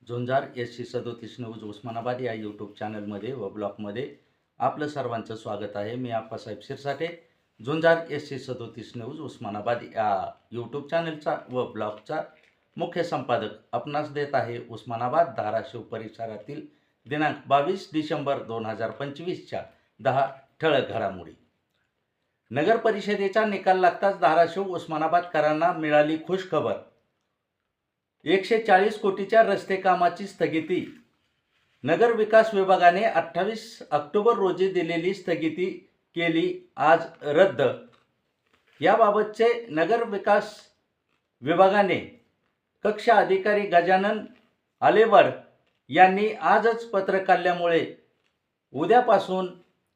झुंजार SC37 news Osmanabad या YouTube चॅनलमध्ये व ब्लॉगमध्ये आपलं सर्वांचं स्वागत आहे। मी आप्पासाहेब शिरसाटे, झुंजार SC37 न्यूज उस्मानाबाद या यूट्यूब चॅनलचा व ब्लॉगचा मुख्य संपादक आपणास देत आहे उस्मानाबाद धाराशिव परिसरातील दिनांक 22 डिसेंबर 2025च्या 10 ठळक घडामोडी। नगर परिषदेचा निकाल लागताच धाराशिव उस्मानाबादकरांना मिळाली खुशखबर। 140 कोटीच्या रस्ते कामाची स्थगिती। नगर विकास विभागाने 28 ऑक्टोबर रोजी दिलेली स्थगिती केली आज रद्द। याबाबतचे नगर विकास विभागाने कक्ष अधिकारी गजानन आलेवाड यांनी आजच पत्र काढल्यामुळे उद्यापासून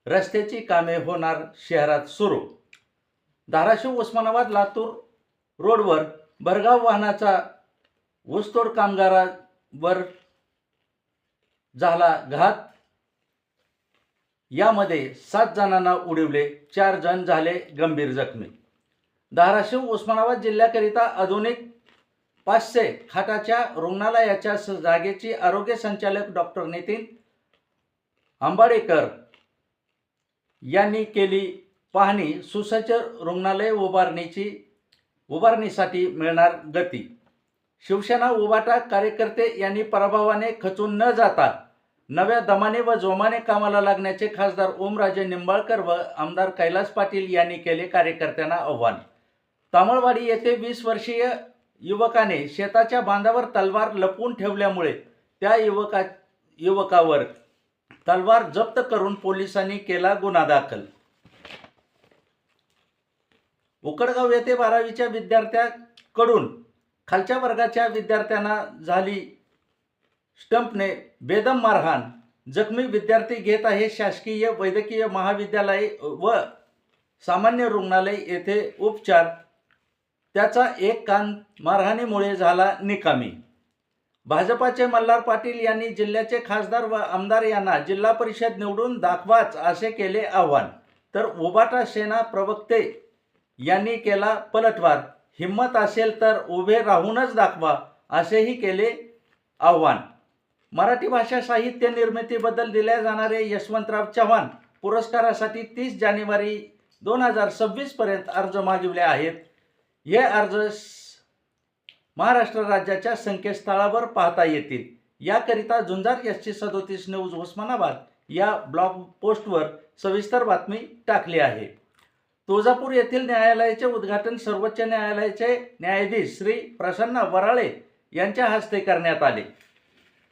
रस्त्याची कामे होणार शहरात सुरू। धाराशिव उस्मानाबाद लातूर रोडवर भरधाव वाहनाचा ऊसतोड कामगारावर झाला घात। यामध्ये 7 जणांना उडविले, 4 जण झाले गंभीर जखमी। धाराशिव उस्मानाबाद जिल्ह्याकरिता आधुनिक 500 खाटाच्या रुग्णालयाच्या जागेची आरोग्य संचालक डॉक्टर नितीन आंबाडेकर यांनी केली पाहणी। सुसज्ज रुग्णालय उभारणीसाठी मिळणार गती। शिवसेना उभाटा कार्यकर्ते यांनी पराभवाने खचून न जाता नव्या दमाने व जोमाने कामाला लागण्याचे खासदार ओमराजे निंबाळकर व आमदार कैलास पाटील यांनी केले कार्यकर्त्यांना आव्हान। तामळवाडी येथे 20 वर्षीय युवकाने शेताच्या बांधावर तलवार लपवून ठेवल्यामुळे त्या युवकावर तलवार जप्त करून पोलिसांनी केला गुन्हा दाखल। उकडगाव येथे 12वीच्या विद्यार्थ्याकडून खालच्या वर्गाच्या विद्यार्थ्यांना झाली स्टंपने बेदम मारहाण। जखमी विद्यार्थी घेत आहे शासकीय वैद्यकीय महाविद्यालय व सामान्य रुग्णालय येथे उपचार। त्याचा एक कान मारहाणीमुळे झाला निकामी। भाजपाचे मल्हार पाटील यांनी जिल्ह्याचे खासदार व आमदार यांना जिल्हा परिषद निवडून दाखवाच असे केले आव्हान। तर उभाटा सेना प्रवक्ते यांनी केला पलटवार। हिम्मत असेल तर उभे राहूनच दाखवा असेही केले आव्हान। मराठी भाषा साहित्य निर्मितीबद्दल दिल्या जाणारे यशवंतराव चव्हाण पुरस्कारासाठी 30 जानेवारी 2026 पर्यंत अर्ज मागविले आहेत। हे अर्ज महाराष्ट्र राज्याच्या संकेतस्थळावर पाहता येतील। याकरिता झुंजार SC37 न्यूज उस्मानाबाद या ब्लॉग पोस्टवर सविस्तर बातमी टाकली आहे। तुळजापूर येथील न्यायालयाचे उद्घाटन सर्वोच्च न्यायालयाचे न्यायाधीश श्री प्रसन्न वराळे यांच्या हस्ते करण्यात आले।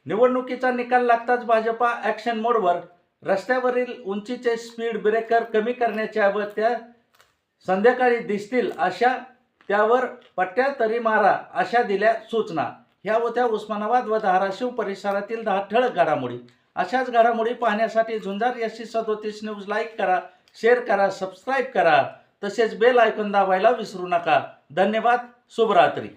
निवडणुकीचा निकाल लागताच भाजपा ॲक्शन मोडवर। रस्त्यावरील उंचीचे स्पीड ब्रेकर कमी करण्याच्या व त्या संध्याकाळी दिसतील अशा त्यावर पट्ट्या तरी मारा अशा दिल्या सूचना। ह्या होत्या उस्मानाबाद व धाराशिव परिसरातील 10 ठळक घडामोडी। अशाच घडामोडी पाहण्यासाठी झुंजार SC37 न्यूज लाईक करा, शेअर करा, सबस्क्राईब करा, तसेच बेल आयकॉन दाबायला विसरू नका। धन्यवाद। शुभरात्री।